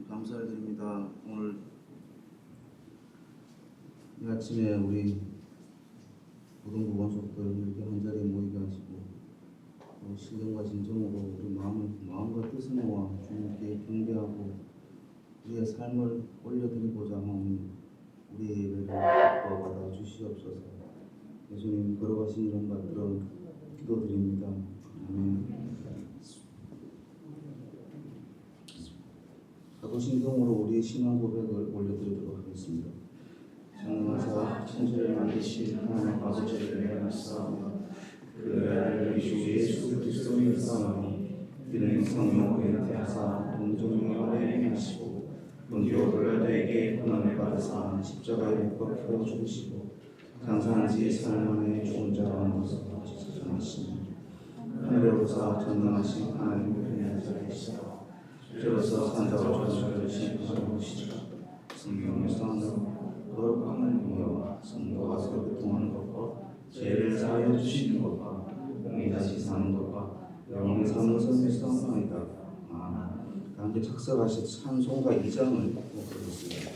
감사를 드립니다. 오늘 이 아침에 우리 고등부 원속들 이렇게 한자리에 모이게 하시고 신령과 진정으로 우리 마음과 뜻을 모아 주님께 경배하고 우리의 삶을 올려드리고자 하오니 우리의 예배를 기뻐 받아 주시옵소서. 예수님 걸어가신 이름 받들어 기도드립니다. 아멘. 사도신경으로 우리의 신앙 고백을 올려드리도록 하겠습니다. 전능하사 천지를 만드신 하나님 아버지를 내가사오며 그 아들 우리 주 예수 그리스도의 사랑이 이는 성령 잉태하사 동정녀 아래에 행하시고 본디오 빌라도에게 고난을 받으사 십자가에 못 박혀 죽으시고 장사한 지 사흘 만에 죽은 자 가운데서 다시 살아나시니 하늘에 오르사 전능하신 하나님 편에 앉아 계시다. 주로서 산자와 저주를 심판하러 오시리라. 성경을 상으로 거룩한 공여와 성도가 서로 교통하는 것과 죄를 사하여 주시는 것과 몸이 다시 사는 것과 영원히 사는 것을 믿사옵나이다. 아멘. 함께 작성하실 찬송가 2장을 보겠습니다.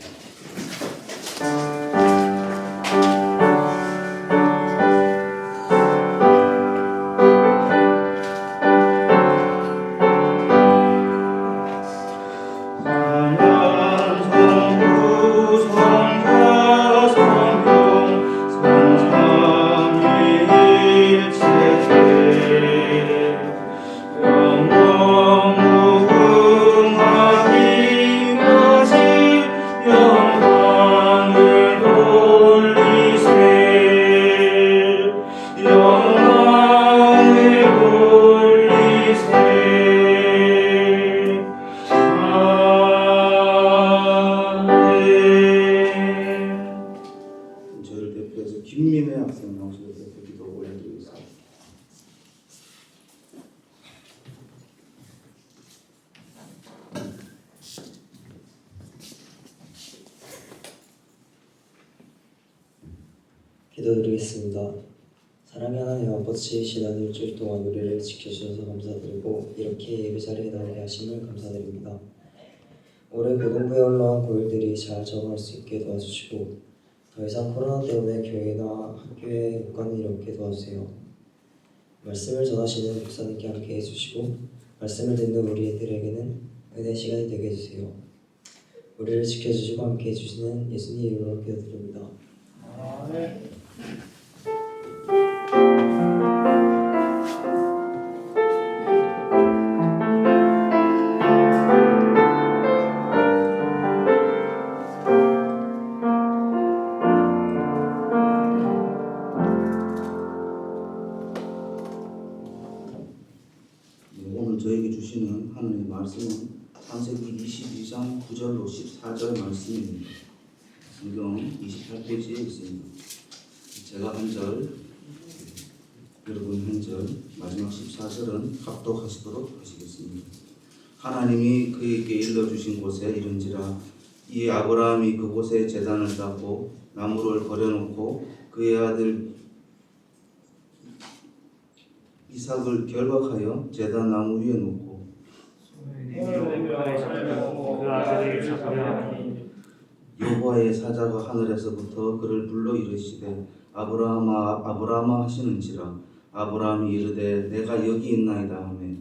기도드리겠습니다. 사랑의 하나님 아버지, 지난 일주일 동안 우리를 지켜주셔서 감사드리고 이렇게 예배 자리에 나오게 하심을 감사드립니다. 올해 고등부에 올라온 고일들이 잘 적응할 수 있게 도와주시고 더 이상 코로나 때문에 교회나 학교에 못 가는 일 없게 도와주세요. 말씀을 전하시는 목사님께 함께 해주시고 말씀을 듣는 우리 애들에게는 은혜 시간이 되게 해주세요. 우리를 지켜주시고 함께 해주시는 예수님 이름으로 기도드립니다. 아멘. 오늘 저에게 주시는 하나님의 말씀은 창세기 22장 9절로 14절 말씀입니다. 성경 28페이지에 있습니다. 제가 한 절, 여러분 한 절, 마지막 14절은 합독하시도록 하시겠습니다. 하나님이 그에게 일러주신 곳에 이른지라 이 아브라함이 그곳에 제단을 쌓고 나무를 버려놓고 그의 아들 이삭을 결박하여 제단 나무 위에 놓고 여호와의 사자가 하늘에서부터 그를 불러 이르시되 아브라함아 아브라함아 하시는지라 아브라함이 이르되 내가 여기 있나이다 하매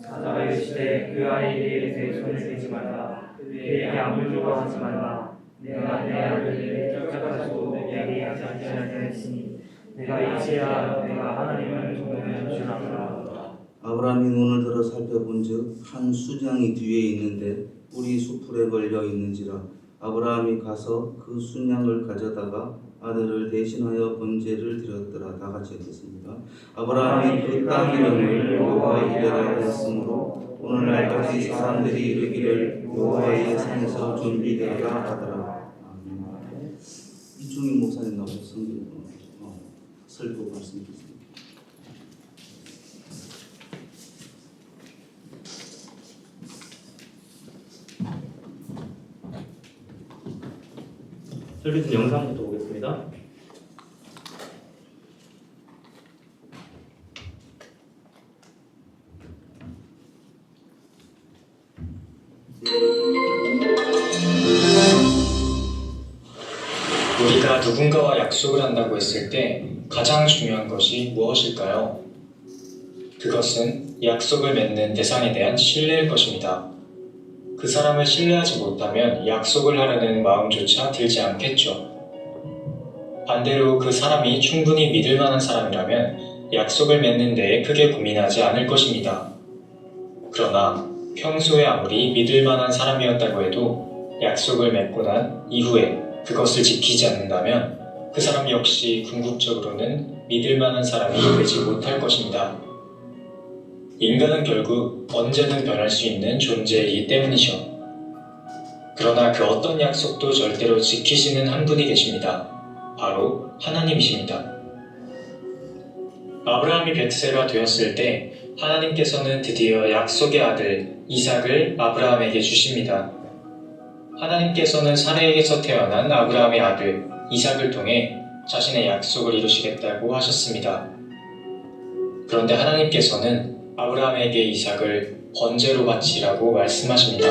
사자가 이르시되 그 아이에게 내 손을 대지 말라 그에게 아무 일도 하지 말라 내가 내 아들을 쫓아가지고 내게 하지 아니하려 했으니 내가 이제야 내가 하나님을 도우는 줄 알라. 아브라함이 눈을 들어 살펴본즉 한 순양이 뒤에 있는데 뿔이 수풀에 걸려 있는지라 아브라함이 가서 그 순양을 가져다가 아들을 대신하여 번제를 드렸더라. 다 같이 읽겠습니다. 아브라함이 그 땅 이름을 여호와 이레라 했으므로 오늘날까지 사람들이 이르기를 여호와의 산에서 준비되었다 하더라. 아멘. 이충희 목사님 나오셔서 성경 설교 말씀 주세요. 설교는 영상부터 보겠습니다. 내가 누군가와 약속을 한다고 했을 때 가장 중요한 것이 무엇일까요? 그것은 약속을 맺는 대상에 대한 신뢰일 것입니다. 그 사람을 신뢰하지 못하면 약속을 하려는 마음조차 들지 않겠죠. 반대로 그 사람이 충분히 믿을 만한 사람이라면 약속을 맺는 데에 크게 고민하지 않을 것입니다. 그러나 평소에 아무리 믿을 만한 사람이었다고 해도 약속을 맺고 난 이후에 그것을 지키지 않는다면 그 사람 역시 궁극적으로는 믿을 만한 사람이 되지 못할 것입니다. 인간은 결국 언제든 변할 수 있는 존재이기 때문이죠. 그러나 그 어떤 약속도 절대로 지키시는 한 분이 계십니다. 바로 하나님이십니다. 아브라함이 100세가 되었을 때 하나님께서는 드디어 약속의 아들 이삭을 아브라함에게 주십니다. 하나님께서는 사레에게서 태어난 아브라함의 아들 이삭을 통해 자신의 약속을 이루시겠다고 하셨습니다. 그런데 하나님께서는 아브라함에게 이삭을 번제로 바치라고 말씀하십니다.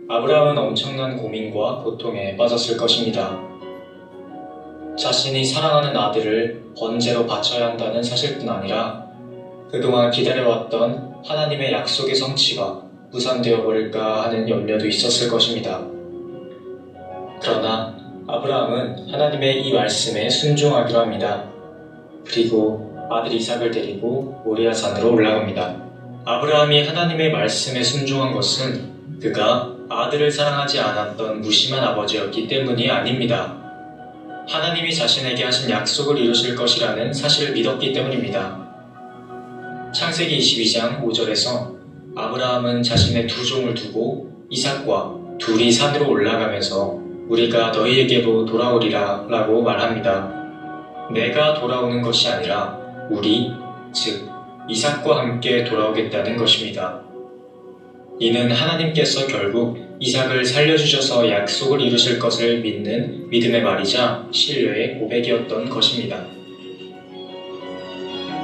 아브라함은 엄청난 고민과 고통에 빠졌을 것입니다. 자신이 사랑하는 아들을 번제로 바쳐야 한다는 사실뿐 아니라 그동안 기다려왔던 하나님의 약속의 성취가 무산되어 버릴까 하는 염려도 있었을 것입니다. 그러나 아브라함은 하나님의 이 말씀에 순종하기로 합니다. 그리고 아들 이삭을 데리고 모리아산으로 올라갑니다. 아브라함이 하나님의 말씀에 순종한 것은 그가 아들을 사랑하지 않았던 무심한 아버지였기 때문이 아닙니다. 하나님이 자신에게 하신 약속을 이루실 것이라는 사실을 믿었기 때문입니다. 창세기 22장 5절에서 아브라함은 자신의 두 종을 두고 이삭과 둘이 산으로 올라가면서 우리가 너희에게로 돌아오리라 라고 말합니다. 내가 돌아오는 것이 아니라 우리, 즉 이삭과 함께 돌아오겠다는 것입니다. 이는 하나님께서 결국 이삭을 살려주셔서 약속을 이루실 것을 믿는 믿음의 말이자 신뢰의 고백이었던 것입니다.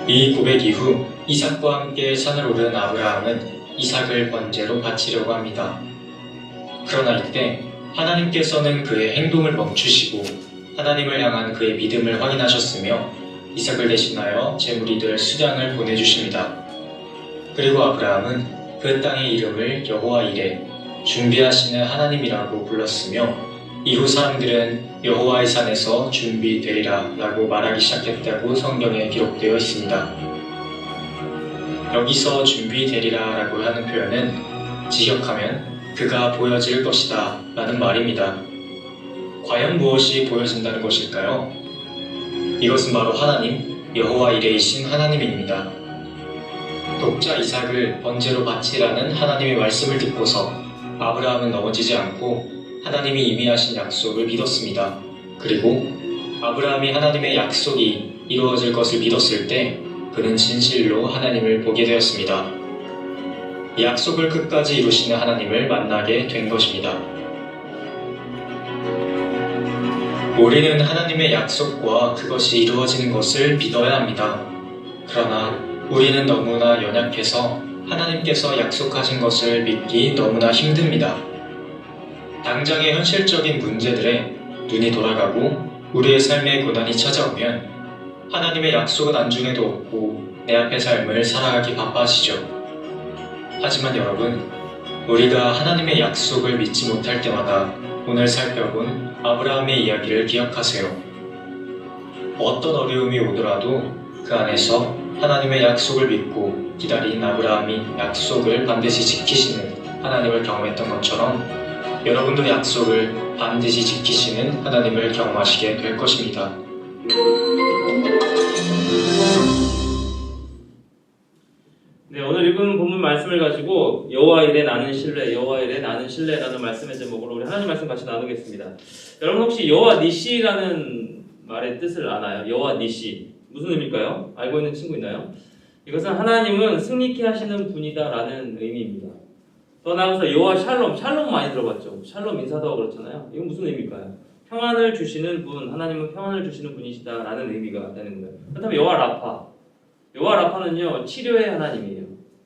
이 고백 이후 이삭과 함께 산을 오른 아브라함은 이삭을 번제로 바치려고 합니다. 그러나 이때 하나님께서는 그의 행동을 멈추시고 하나님을 향한 그의 믿음을 확인하셨으며 이삭을 대신하여 제물이 될 수장을 보내주십니다. 그리고 아브라함은 그 땅의 이름을 여호와 이레, 준비하시는 하나님이라고 불렀으며 이후 사람들은 여호와의 산에서 준비되리라 라고 말하기 시작했다고 성경에 기록되어 있습니다. 여기서 준비되리라 라고 하는 표현은 직역하면 그가 보여질 것이다 라는 말입니다. 과연 무엇이 보여진다는 것일까요? 이것은 바로 하나님, 여호와 이레이신 하나님입니다. 독자 이삭을 번제로 바치라는 하나님의 말씀을 듣고서 아브라함은 넘어지지 않고 하나님이 이미 하신 약속을 믿었습니다. 그리고 아브라함이 하나님의 약속이 이루어질 것을 믿었을 때 그는 진실로 하나님을 보게 되었습니다. 약속을 끝까지 이루시는 하나님을 만나게 된 것입니다. 우리는 하나님의 약속과 그것이 이루어지는 것을 믿어야 합니다. 그러나 우리는 너무나 연약해서 하나님께서 약속하신 것을 믿기 너무나 힘듭니다. 당장의 현실적인 문제들에 눈이 돌아가고 우리의 삶에 고난이 찾아오면 하나님의 약속은 안중에도 없고 내 앞의 삶을 살아가기 바빠지죠. 하지만 여러분, 우리가 하나님의 약속을 믿지 못할 때마다 오늘 살펴본 아브라함의 이야기를 기억하세요. 어떤 어려움이 오더라도 그 안에서 하나님의 약속을 믿고 기다린 아브라함이 약속을 반드시 지키시는 하나님을 경험했던 것처럼 여러분도 약속을 반드시 지키시는 하나님을 경험하시게 될 것입니다. 네, 오늘 읽은 본문 말씀을 가지고 여호와 이레 나는 신뢰, 여호와 이레 나는 신뢰라는 말씀의 제목으로 우리 하나님 말씀 같이 나누겠습니다. 여러분 혹시 여호와 니시라는 말의 뜻을 아나요? 여호와 니시 무슨 의미일까요? 알고 있는 친구 있나요? 이것은 하나님은 승리케 하시는 분이다라는 의미입니다. 또 나가서 여호와 샬롬 많이 들어봤죠? 샬롬 인사도 하고 그렇잖아요. 이건 무슨 의미일까요? 평안을 주시는 분, 하나님은 평안을 주시는 분이시다라는 의미가 되는 거예요. 그렇다면 여호와 라파는요 치료의 하나님이에요.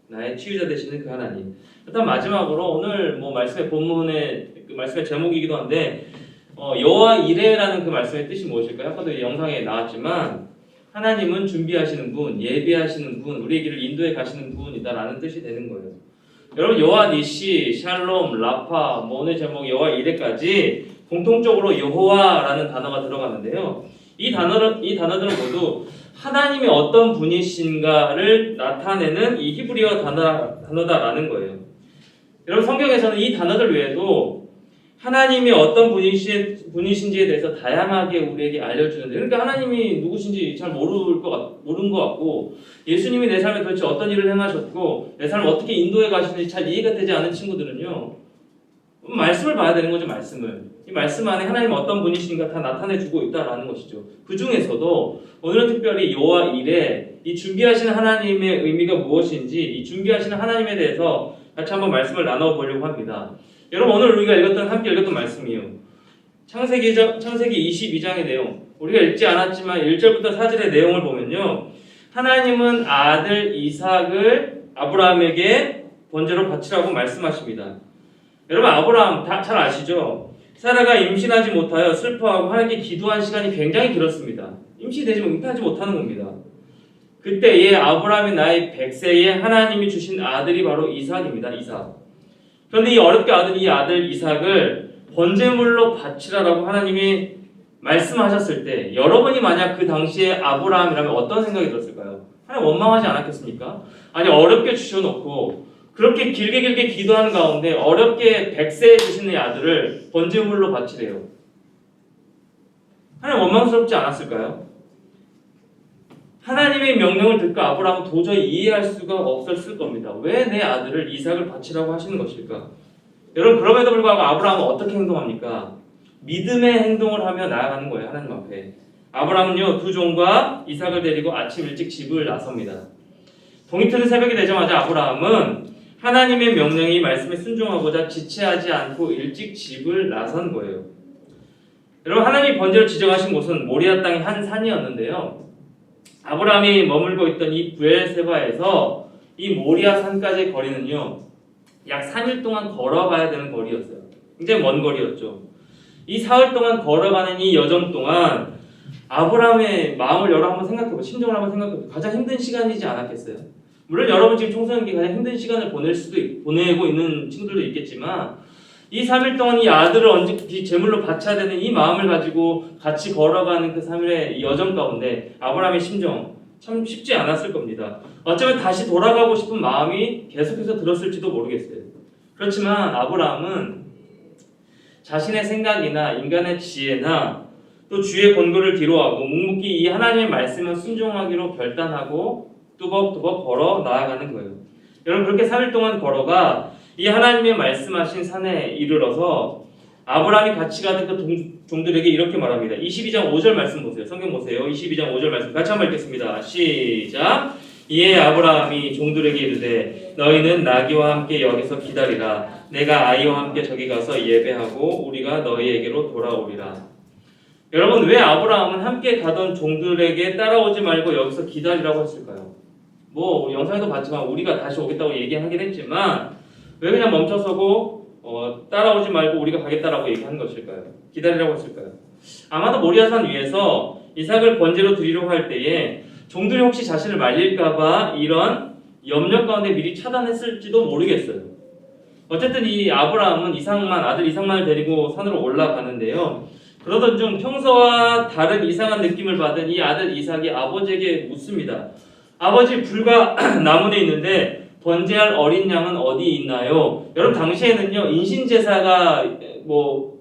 나의 치유자 되시는 그 하나님. 일단 마지막으로 오늘 말씀의 본문의 그 말씀의 제목이기도 한데 여호와 이레라는 그 말씀의 뜻이 무엇일까요? 아까도 영상에 나왔지만 하나님은 준비하시는 분, 예비하시는 분, 우리의 길을 인도해 가시는 분이다라는 뜻이 되는 거예요. 여러분 여호와 니시, 샬롬, 라파, 오늘 제목 여호와 이레까지 공통적으로 여호와라는 단어가 들어가는데요. 이 단어들은 모두 하나님이 어떤 분이신가를 나타내는 이 히브리어 단어다라는 거예요. 여러분 성경에서는 이 단어들 외에도 하나님이 어떤 분이신지에 대해서 다양하게 우리에게 알려주는데, 그러니까 하나님이 누구신지 잘 모르는 것 같고, 예수님이 내 삶에 도대체 어떤 일을 행하셨고 내 삶을 어떻게 인도해 가시는지 잘 이해가 되지 않은 친구들은요, 말씀을 봐야 되는 거죠. 이 말씀 안에 하나님이 어떤 분이신가 다 나타내주고 있다라는 것이죠. 그 중에서도 오늘은 특별히 여호와 이레, 이 준비하시는 하나님의 의미가 무엇인지, 이 준비하시는 하나님에 대해서 같이 한번 말씀을 나눠보려고 합니다. 여러분 오늘 우리가 함께 읽었던 말씀이요, 창세기 22장의 내용, 우리가 읽지 않았지만 1절부터 4절의 내용을 보면요, 하나님은 아들 이삭을 아브라함에게 번제로 바치라고 말씀하십니다. 여러분 아브라함 잘 아시죠? 사라가 임신하지 못하여 슬퍼하고 하나님께 기도한 시간이 굉장히 길었습니다. 임신되지만 잉태하지 못하는 겁니다. 그때에 아브라함의 나이 100세에 하나님이 주신 아들이 바로 이삭입니다. 이삭. 그런데 이 어렵게 얻은 이 아들 이삭을 번제물로 바치라라고 하나님이 말씀하셨을 때, 여러분이 만약 그 당시에 아브라함이라면 어떤 생각이 들었을까요? 하나님 원망하지 않았겠습니까? 아니 어렵게 주셔놓고 그렇게 길게 기도하는 가운데 어렵게 100세에 주신 이 아들을 번제물로 바치래요. 하나님 원망스럽지 않았을까요? 하나님의 명령을 듣고 아브라함은 도저히 이해할 수가 없었을 겁니다. 왜 내 아들을 이삭을 바치라고 하시는 것일까? 여러분 그럼에도 불구하고 아브라함은 어떻게 행동합니까? 믿음의 행동을 하며 나아가는 거예요. 하나님 앞에. 아브라함은요, 두 종과 이삭을 데리고 아침 일찍 집을 나섭니다. 동이 트는 새벽이 되자마자 아브라함은 하나님의 명령이 말씀에 순종하고자 지체하지 않고 일찍 집을 나선 거예요. 여러분 하나님이 번제를 지정하신 곳은 모리아 땅의 한 산이었는데요, 아브라함이 머물고 있던 이 브엘세바에서 이 모리아 산까지의 거리는요, 약 3일 동안 걸어가야 되는 거리였어요. 굉장히 먼 거리였죠. 이 사흘 동안 걸어가는 이 여정 동안 아브라함의 마음을 한번 생각해보고, 심정을 한번 생각해보고, 가장 힘든 시간이지 않았겠어요? 물론 여러분 지금 청소년기 가장 힘든 시간을 보내고 있는 친구들도 있겠지만, 이 3일 동안 이 아들을 언제 제물로 바쳐야 되는 이 마음을 가지고 같이 걸어가는 그 3일의 여정 가운데 아브라함의 심정 참 쉽지 않았을 겁니다. 어쩌면 다시 돌아가고 싶은 마음이 계속해서 들었을지도 모르겠어요. 그렇지만 아브라함은 자신의 생각이나 인간의 지혜나 또 주의 권고를 뒤로하고 묵묵히 이 하나님의 말씀을 순종하기로 결단하고 뚜벅뚜벅 걸어 나아가는 거예요. 여러분 그렇게 3일 동안 걸어가 이 하나님의 말씀하신 산에 이르러서 아브라함이 같이 가던 그 종들에게 이렇게 말합니다. 22장 5절 말씀 보세요. 성경 보세요. 22장 5절 말씀 같이 한번 읽겠습니다. 시작. 이에 아브라함이 종들에게 이르되 너희는 나귀와 함께 여기서 기다리라. 내가 아이와 함께 저기 가서 예배하고 우리가 너희에게로 돌아오리라. 여러분 왜 아브라함은 함께 가던 종들에게 따라오지 말고 여기서 기다리라고 했을까요? 우리 영상에도 봤지만 우리가 다시 오겠다고 얘기하긴 했지만 왜 그냥 멈춰서고 따라오지 말고 우리가 가겠다라고 얘기한 것일까요? 기다리라고 했을까요? 아마도 모리아산 위에서 이삭을 번제로 드리려고 할 때에 종들이 혹시 자신을 말릴까봐 이런 염려 가운데 미리 차단했을지도 모르겠어요. 어쨌든 이 아브라함은 아들 이삭만을 데리고 산으로 올라가는데요. 그러던 중 평소와 다른 이상한 느낌을 받은 이 아들 이삭이 아버지에게 묻습니다. 아버지, 불과 나무에 있는데 번제할 어린 양은 어디 있나요? 여러분 당시에는요 인신제사가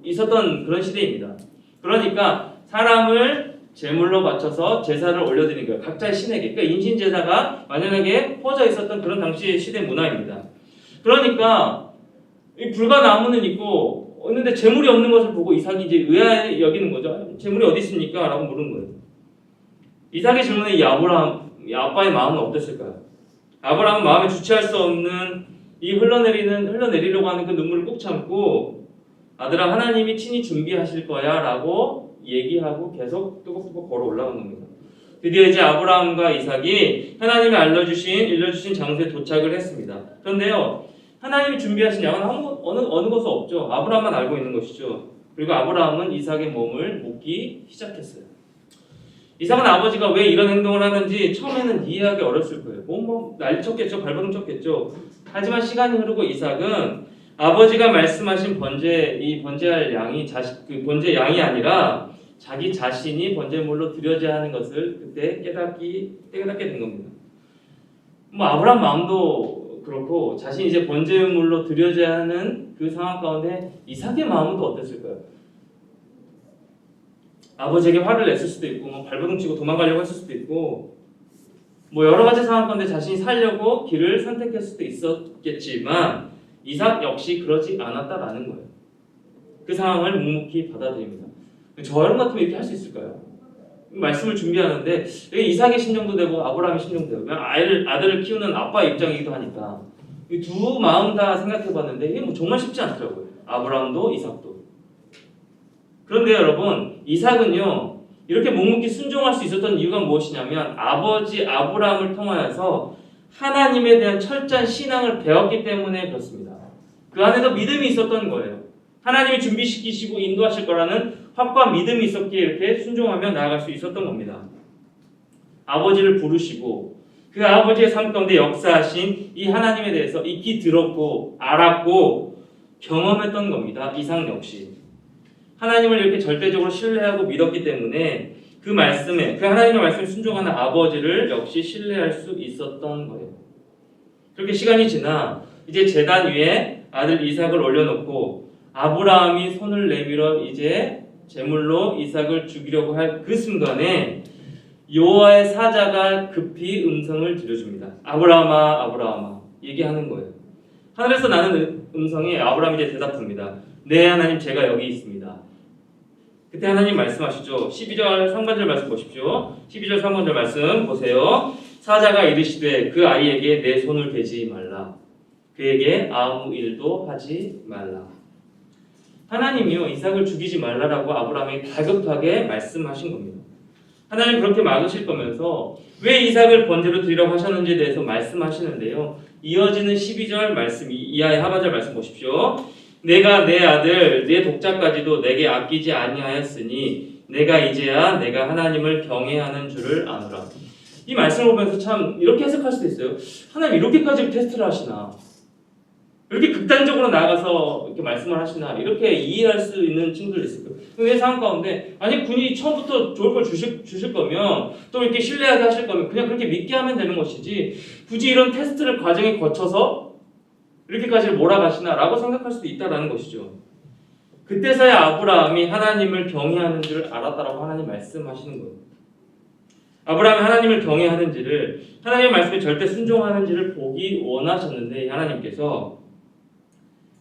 있었던 그런 시대입니다. 그러니까 사람을 제물로 바쳐서 제사를 올려드리는 거예요. 각자의 신에게. 그러니까 인신제사가 만연하게 퍼져 있었던 그런 당시의 시대 문화입니다. 그러니까 이 불과 나무는 있는데 제물이 없는 것을 보고 이삭이 이제 의아해 여기는 거죠. 제물이 어디 있습니까? 라고 물은 거예요. 이삭의 질문에 이 아빠의 마음은 어땠을까요? 아브라함은 마음에 주체할 수 없는 이 흘러내리려고 하는 그 눈물을 꾹 참고 아들아 하나님이 친히 준비하실 거야 라고 얘기하고 계속 뚜벅뚜벅 걸어 올라간 겁니다. 드디어 이제 아브라함과 이삭이 하나님이 일러주신 장소에 도착을 했습니다. 그런데요 하나님이 준비하신 양은 어느 것도 없죠. 아브라함만 알고 있는 것이죠. 그리고 아브라함은 이삭의 몸을 묻기 시작했어요. 이삭은 아버지가 왜 이런 행동을 하는지 처음에는 이해하기 어렸을 거예요. 난리 쳤겠죠. 발버둥 쳤겠죠. 하지만 시간이 흐르고 이삭은 아버지가 말씀하신 번제할 양이 번제 양이 아니라 자기 자신이 번제물로 드려져야 하는 것을 그때 깨닫게 된 겁니다. 아브라함 마음도 그렇고 자신이 이제 번제물로 드려져야 하는 그 상황 가운데 이삭의 마음은 또 어땠을까요? 아버지에게 화를 냈을 수도 있고 발버둥 치고 도망가려고 했을 수도 있고 여러 가지 상황 가운데 자신이 살려고 길을 선택했을 수도 있었겠지만 이삭 역시 그러지 않았다라는 거예요. 그 상황을 묵묵히 받아들입니다. 저런 같으면 이렇게 할 수 있을까요? 말씀을 준비하는데 이삭의 심정도 되고 아브라함의 심정도 되고 아들을 키우는 아빠 입장이기도 하니까 이 두 마음 다 생각해봤는데 이게 정말 쉽지 않더라고요. 아브라함도 이삭도. 그런데 여러분 이삭은요 이렇게 묵묵히 순종할 수 있었던 이유가 무엇이냐면 아버지 아브라함을 통하여서 하나님에 대한 철저한 신앙을 배웠기 때문에 그렇습니다. 그 안에서 믿음이 있었던 거예요. 하나님이 준비시키시고 인도하실 거라는 확고한 믿음이 있었기에 이렇게 순종하며 나아갈 수 있었던 겁니다. 아버지를 부르시고 그 아버지의 삶 가운데 역사하신 이 하나님에 대해서 익히 들었고 알았고 경험했던 겁니다. 이삭 역시. 하나님을 이렇게 절대적으로 신뢰하고 믿었기 때문에 그 하나님의 말씀에 순종하는 아버지를 역시 신뢰할 수 있었던 거예요. 그렇게 시간이 지나 이제 제단 위에 아들 이삭을 올려놓고 아브라함이 손을 내밀어 이제 제물로 이삭을 죽이려고 할 그 순간에 여호와의 사자가 급히 음성을 들려줍니다. 아브라함아 아브라함아 얘기하는 거예요. 하늘에서 나는 음성에 아브라함이 이제 대답합니다. 네 하나님 제가 여기 있습니다. 그때 하나님 말씀하시죠. 12절 상반절 말씀 보십시오. 12절 상반절 말씀 보세요. 사자가 이르시되 그 아이에게 내 손을 대지 말라. 그에게 아무 일도 하지 말라. 하나님이요 이삭을 죽이지 말라라고 아브라함에게 다급하게 말씀하신 겁니다. 하나님 그렇게 막으실 거면서 왜 이삭을 번제로 드리라고 하셨는지에 대해서 말씀하시는데요. 이어지는 12절 말씀 이하의 하반절 말씀 보십시오. 내가 내 아들 내 독자까지도 내게 아끼지 아니하였으니 내가 이제야 내가 하나님을 경외하는 줄을 아노라. 이 말씀을 보면서 참 이렇게 해석할 수도 있어요. 하나님 이렇게까지 테스트를 하시나? 이렇게 극단적으로 나아가서 이렇게 말씀을 하시나? 이렇게 이해할 수 있는 친구들이 있을 거예요. 그 상황 가운데 아니 군이 처음부터 좋을 걸 주실 거면 또 이렇게 신뢰하게 하실 거면 그냥 그렇게 믿게 하면 되는 것이지 굳이 이런 테스트를 과정에 거쳐서 이렇게까지 몰아가시나라고 생각할 수도 있다라는 것이죠. 그때서야 아브라함이 하나님을 경외하는 줄 알았다라고 하나님 말씀하시는 거예요. 아브라함이 하나님을 경외하는지를 하나님의 말씀에 절대 순종하는지를 보기 원하셨는데 하나님께서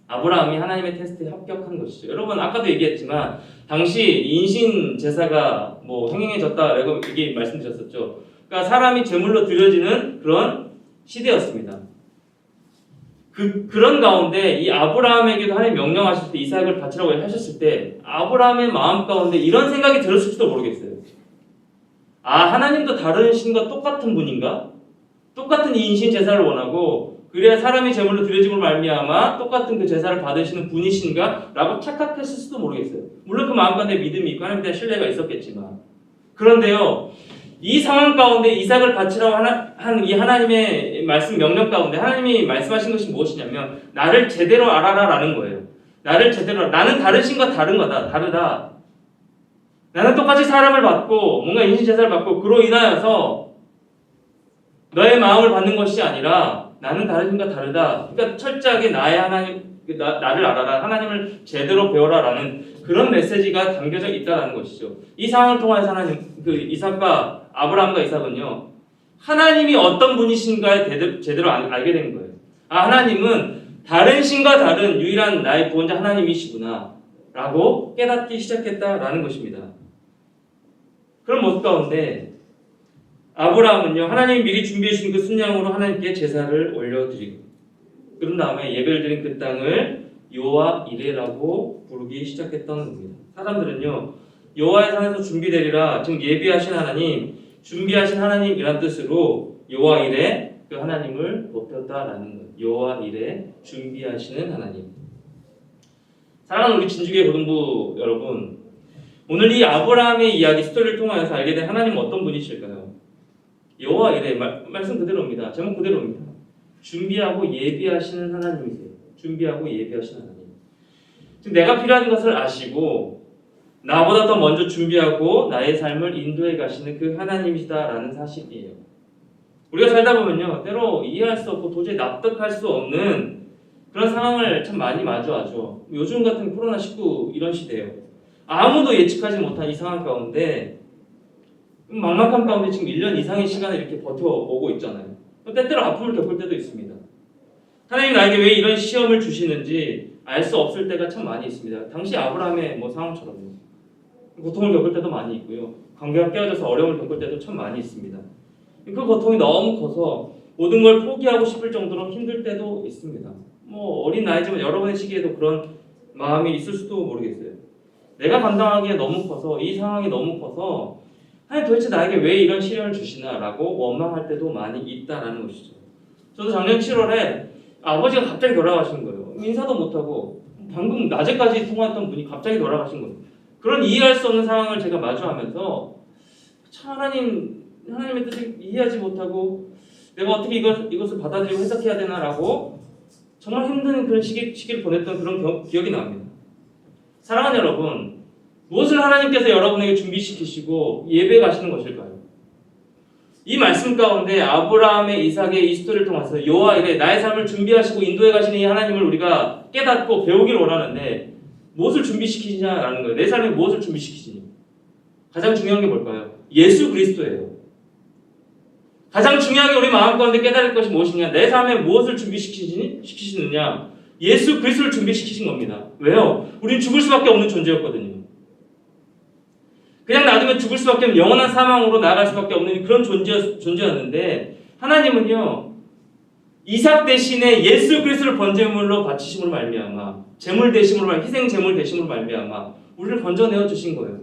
아브라함이 하나님의 테스트에 합격한 것이죠. 여러분 아까도 얘기했지만 당시 인신 제사가 행행해졌다라고 얘기 말씀드렸었죠. 그러니까 사람이 제물로 드려지는 그런 시대였습니다. 그런 가운데 이 아브라함에게도 하나님 명령하실 때 이삭을 바치라고 하셨을 때 아브라함의 마음 가운데 이런 생각이 들었을지도 모르겠어요. 하나님도 다른 신과 똑같은 분인가? 똑같은 이 인신 제사를 원하고 그래야 사람이 제물로 드려짐으로 말미암아 똑같은 그 제사를 받으시는 분이신가? 라고 착각했을 수도 모르겠어요. 물론 그 마음 가운데 믿음이 있고 하나님에 대한 신뢰가 있었겠지만 그런데요 이 상황 가운데 이삭을 바치라고 한 이 하나님의 말씀 명령 가운데 하나님이 말씀하신 것이 무엇이냐면 나를 제대로 알아라 라는 거예요. 나는 다른 신과 다르다. 나는 똑같이 사람을 받고 뭔가 인신 제사를 받고 그로 인하여서 너의 마음을 받는 것이 아니라 나는 다른 신과 다르다. 그러니까 철저하게 나의 하나님 나를 알아라. 하나님을 제대로 배워라라는 그런 메시지가 담겨져 있다라는 것이죠. 이 상황을 통해서 하나님 이삭과 아브라함과 이삭은요. 하나님이 어떤 분이신가에 제대로 알게 된 거예요. 하나님은 다른 신과 다른 유일한 나의 구원자 하나님이시구나 라고 깨닫기 시작했다라는 것입니다. 그런 모습 가운데 아브라함은요. 하나님이 미리 준비해 주신 그 순양으로 하나님께 제사를 올려드리고 그런 다음에 예배를 드린 그 땅을 여호와 이레라고 부르기 시작했던 겁니다. 사람들은요. 여호와의 산에서 준비되리라 즉 예비하신 하나님 준비하신 하나님이란 뜻으로 여호와 이레 그 하나님을 높였다라는 거예요. 여호와 이레 준비하시는 하나님. 사랑하는 우리 진주교회 고등부 여러분, 오늘 이 아브라함의 이야기 스토리를 통하여서 알게 된 하나님은 어떤 분이실까요? 여호와 이레 말씀 그대로입니다. 제목 그대로입니다. 준비하고 예비하시는 하나님이세요. 준비하고 예비하시는 하나님. 지금 내가 필요한 것을 아시고 나보다 더 먼저 준비하고 나의 삶을 인도해 가시는 그 하나님이시다라는 사실이에요. 우리가 살다 보면요, 때로 이해할 수 없고 도저히 납득할 수 없는 그런 상황을 참 많이 마주하죠. 요즘 같은 코로나19 이런 시대예요. 아무도 예측하지 못한 이 상황 가운데 막막한 가운데 지금 1년 이상의 시간을 이렇게 버텨오고 있잖아요. 때때로 아픔을 겪을 때도 있습니다. 하나님 나에게 왜 이런 시험을 주시는지 알 수 없을 때가 참 많이 있습니다. 당시 아브라함의 상황처럼요. 고통을 겪을 때도 많이 있고요. 관계가 깨어져서 어려움을 겪을 때도 참 많이 있습니다. 그 고통이 너무 커서 모든 걸 포기하고 싶을 정도로 힘들 때도 있습니다. 어린 나이지만 여러분의 시기에도 그런 마음이 있을 수도 모르겠어요. 내가 감당하기에 너무 커서, 이 상황이 너무 커서 하나님 도대체 나에게 왜 이런 시련을 주시나라고 원망할 때도 많이 있다라는 것이죠. 저도 작년 7월에 아버지가 갑자기 돌아가신 거예요. 인사도 못하고 방금 낮에까지 통화했던 분이 갑자기 돌아가신 거예요. 그런 이해할 수 없는 상황을 제가 마주하면서 참 하나님의 뜻을 이해하지 못하고 내가 어떻게 이것을 받아들이고 해석해야 되나라고 정말 힘든 그런 시기를 보냈던 그런 기억이 납니다. 사랑하는 여러분, 무엇을 하나님께서 여러분에게 준비시키시고 예배에 가시는 것일까요? 이 말씀 가운데 아브라함의 이삭의 이 스토리를 통해서 여호와 이레 나의 삶을 준비하시고 인도해 가시는 이 하나님을 우리가 깨닫고 배우길 원하는데 무엇을 준비시키시냐라는 거예요. 내 삶에 무엇을 준비시키시니? 가장 중요한 게 뭘까요? 예수 그리스도예요. 가장 중요하게 우리 마음 가운데 깨달을 것이 무엇이냐? 내 삶에 무엇을 준비시키시느냐? 예수 그리스도를 준비시키신 겁니다. 왜요? 우린 죽을 수밖에 없는 존재였거든요. 그냥 놔두면 죽을 수밖에 없는 영원한 사망으로 나아갈 수밖에 없는 그런 존재였는데 하나님은요, 이삭 대신에 예수 그리스도를 번제물로 바치심으로 말미암아, 제물 대심으로 희생 제물 대심으로 말미암아 우리를 건져내어 주신 거예요.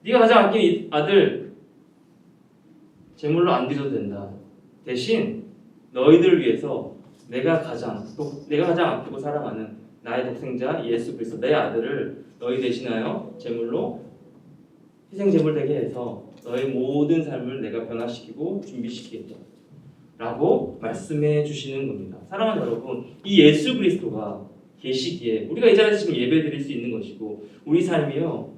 네가 가장 아끼는 아들 제물로 안 드려도 된다. 대신 너희들을 위해서 내가 가장 아끼고 사랑하는 나의 독생자 예수 그리스도 내 아들을 너희 대신하여 제물로 희생 제물 되게 해서 너의 모든 삶을 내가 변화시키고 준비시키겠다 라고 말씀해 주시는 겁니다. 사랑하는 여러분, 이 예수 그리스도가 계시기에 우리가 이 자리에서 지금 예배 드릴 수 있는 것이고 우리 삶이요,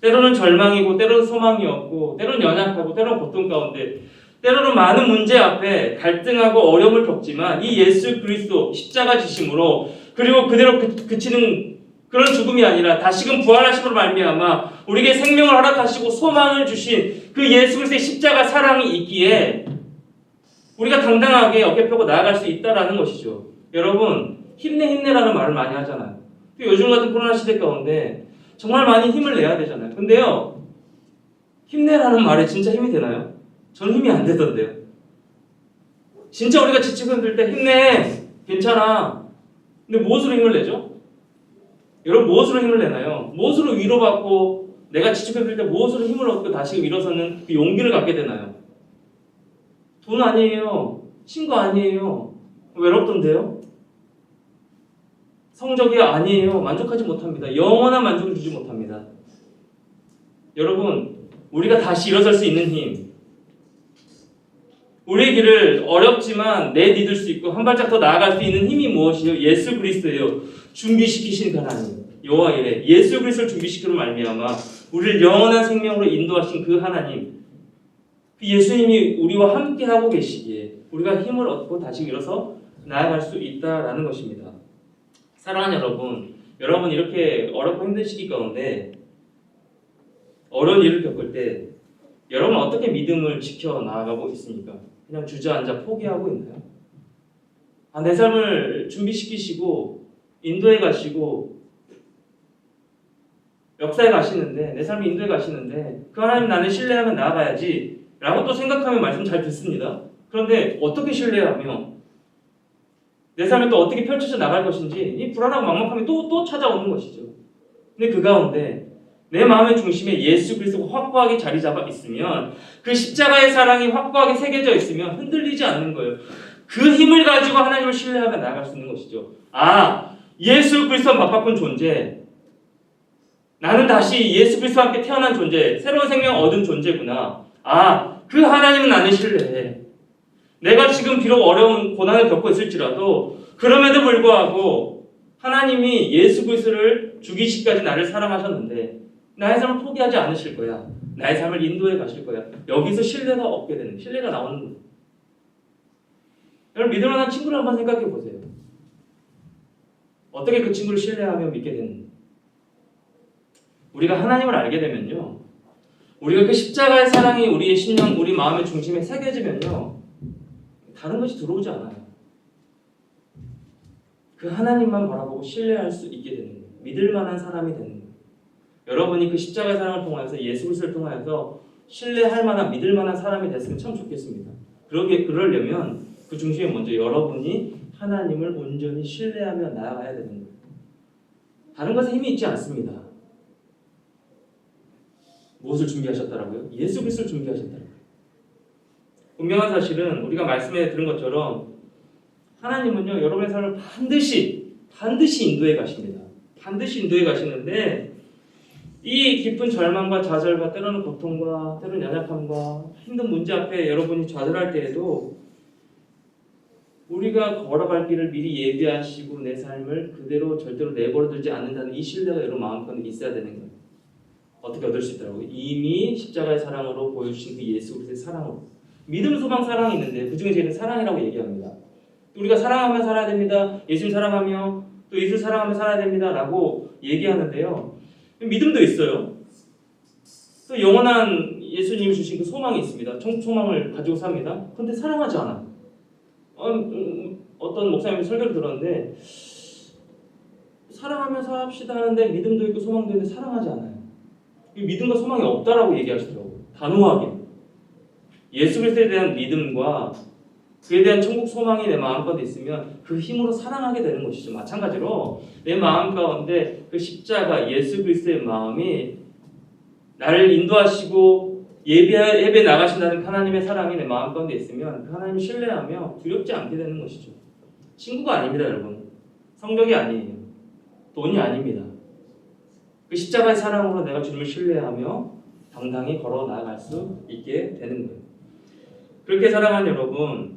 때로는 절망이고 때로는 소망이 없고 때로는 연약하고 때로는 고통 가운데 때로는 많은 문제 앞에 갈등하고 어려움을 겪지만 이 예수 그리스도 십자가 지심으로 그리고 그대로 그치는 그런 죽음이 아니라 다시금 부활하심으로 말미암아 우리에게 생명을 허락하시고 소망을 주신 그 예수 그리스도의 십자가 사랑이 있기에 우리가 당당하게 어깨 펴고 나아갈 수 있다라는 것이죠. 여러분, 힘내라는 말을 많이 하잖아요. 요즘 같은 코로나 시대 가운데 정말 많이 힘을 내야 되잖아요. 근데요, 힘내라는 말에 진짜 힘이 되나요? 저는 힘이 안 되던데요. 진짜 우리가 지치고 힘들 때 힘내, 괜찮아. 근데 무엇으로 힘을 내죠? 여러분, 무엇으로 힘을 내나요? 무엇으로 위로받고 내가 지치고 힘들 때 무엇으로 힘을 얻고 다시 일어서는 그 용기를 갖게 되나요? 돈 아니에요. 친구 아니에요. 외롭던데요? 성적이 아니에요. 만족하지 못합니다. 영원한 만족을 주지 못합니다. 여러분, 우리가 다시 일어설 수 있는 힘, 우리의 길을 어렵지만 내디딜 수 있고 한 발짝 더 나아갈 수 있는 힘이 무엇이에요? 예수 그리스도예요. 준비시키신 하나님, 여호와 이레, 예수 그리스도를 준비시키는 말미암아 우리를 영원한 생명으로 인도하신 그 하나님, 그 예수님이 우리와 함께 하고 계시기에 우리가 힘을 얻고 다시 일어서 나아갈 수 있다라는 것입니다. 사랑하는 여러분 이렇게 어렵고 힘든 시기 가운데 어려운 일을 겪을 때 여러분 어떻게 믿음을 지켜 나아가고 있습니까? 그냥 주저앉아 포기하고 있나요? 내 삶을 준비시키시고 인도해 가시고 역사에 가시는데, 내 삶을 인도해 가시는데 그 하나님 나는 신뢰하면 나아가야지 라고 또 생각하면 말씀 잘 듣습니다. 그런데 어떻게 신뢰하며 내 삶에 또 어떻게 펼쳐져 나갈 것인지 이 불안하고 막막함이 또 찾아오는 것이죠. 근데 그 가운데 내 마음의 중심에 예수 그리스도가 확고하게 자리 잡아 있으면, 그 십자가의 사랑이 확고하게 새겨져 있으면 흔들리지 않는 거예요. 그 힘을 가지고 하나님을 신뢰하며 나아갈 수 있는 것이죠. 예수 그리스도와 맞바꾼 존재, 나는 다시 예수 그리스도와 함께 태어난 존재, 새로운 생명 얻은 존재구나. 그 하나님은 나는 신뢰해. 내가 지금 비록 어려운 고난을 겪고 있을지라도 그럼에도 불구하고 하나님이 예수 그리스도를 죽이시기까지 나를 사랑하셨는데 나의 삶을 포기하지 않으실 거야. 나의 삶을 인도해 가실 거야. 여기서 신뢰가 얻게 되는, 신뢰가 나오는 거예요. 여러분, 믿을 만한 친구를 한번 생각해 보세요. 어떻게 그 친구를 신뢰하며 믿게 되는지. 우리가 하나님을 알게 되면요, 우리가 그 십자가의 사랑이 우리의 심령, 우리 마음의 중심에 새겨지면요, 다른 것이 들어오지 않아요. 그 하나님만 바라보고 신뢰할 수 있게 되는 거예요. 믿을 만한 사람이 되는 거예요. 여러분이 그 십자가의 사랑을 통하여서 예수 그리스도를 통하여서 신뢰할 만한, 믿을 만한 사람이 됐으면 참 좋겠습니다. 그러려면 그 중심에 먼저 여러분이 하나님을 온전히 신뢰하며 나아가야 되는 거예요. 다른 것에 힘이 있지 않습니다. 무엇을 준비하셨다라고요? 예수 그리스도를 준비하셨다라고요. 분명한 사실은 우리가 말씀에 들은 것처럼 하나님은요, 여러분의 삶을 반드시 인도해 가십니다. 반드시 인도해 가시는데 이 깊은 절망과 좌절과 때로는 고통과 때로는 연약함과 힘든 문제 앞에 여러분이 좌절할 때에도 우리가 걸어갈 길을 미리 예비하시고 내 삶을 그대로 절대로 내버려두지 않는다는 이 신뢰가 여러분 마음가운데 있어야 되는 거예요. 어떻게 얻을 수 있더라고요? 이미 십자가의 사랑으로 보여주신 그 예수 그리스도의 사랑으로. 믿음, 소망, 사랑이 있는데 그 중에 제일 사랑이라고 얘기합니다. 우리가 사랑하며 살아야 됩니다. 예수님 사랑하며 또 예수를 사랑하며 살아야 됩니다. 라고 얘기하는데요. 믿음도 있어요. 또 영원한 예수님이 주신 그 소망이 있습니다. 천국 소망을 가지고 삽니다. 그런데 사랑하지 않아. 어떤 목사님이 설교를 들었는데 사랑하면서 합시다 하는데 믿음도 있고 소망도 있는데 사랑하지 않아요. 믿음과 소망이 없다라고 얘기하시더라고요. 단호하게. 예수 그리스도에 대한 믿음과 그에 대한 천국 소망이 내 마음 가운데 있으면 그 힘으로 사랑하게 되는 것이죠. 마찬가지로 내 마음 가운데 그 십자가 예수 그리스도의 마음이 나를 인도하시고 예배 나가신다는 하나님의 사랑이 내 마음 가운데 있으면 그 하나님을 신뢰하며 두렵지 않게 되는 것이죠. 친구가 아닙니다, 여러분. 성벽이 아니에요. 돈이 아닙니다. 그 십자가의 사랑으로 내가 주님을 신뢰하며 당당히 걸어 나아갈 수 있게 되는 거예요. 그렇게 사랑하는 여러분,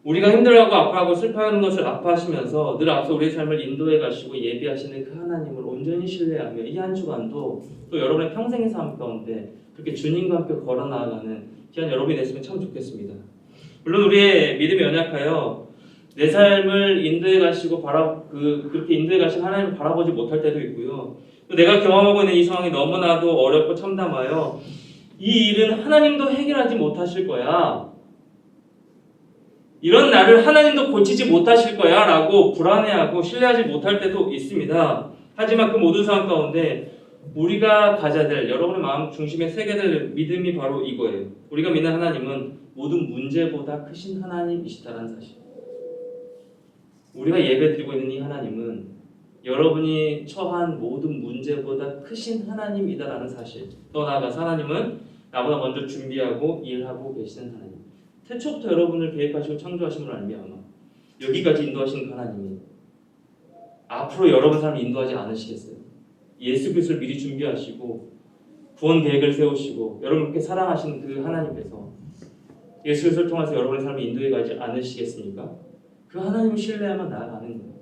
우리가 힘들어하고 아파하고 슬퍼하는 것을 아파하시면서 늘 앞서 우리의 삶을 인도해 가시고 예비하시는 그 하나님을 온전히 신뢰하며 이 한 주간도 또 여러분의 평생의 삶 가운데 그렇게 주님과 함께 걸어 나아가는 귀한 여러분이 됐으면 참 좋겠습니다. 물론 우리의 믿음이 연약하여 내 삶을 인도해 가시고 그렇게 인도해 가신 하나님을 바라보지 못할 때도 있고요. 또 내가 경험하고 있는 이 상황이 너무나도 어렵고 참담하여 이 일은 하나님도 해결하지 못하실 거야. 이런 나를 하나님도 고치지 못하실 거야 라고 불안해하고 신뢰하지 못할 때도 있습니다. 하지만 그 모든 상황 가운데 우리가 가져야 될, 여러분의 마음 중심에 새겨야 될 믿음이 바로 이거예요. 우리가 믿는 하나님은 모든 문제보다 크신 하나님이시다는 사실. 우리가 예배드리고 있는 이 하나님은 여러분이 처한 모든 문제보다 크신 하나님이다라는 사실. 더 나아가서 하나님은 나보다 먼저 준비하고 일하고 계시는 하나님. 태초부터 여러분을 계획하시고 창조하심을 알미암아 여기까지 인도하시는 하나님이 앞으로 여러분 삶을 인도하지 않으시겠어요? 예수 그리스도를 미리 준비하시고 구원 계획을 세우시고 여러분께 사랑하시는 그 하나님께서 예수 그리스도를 통해서 여러분의 삶을 인도해 가지 않으시겠습니까? 그 하나님을 신뢰하며 나아가는 거예요.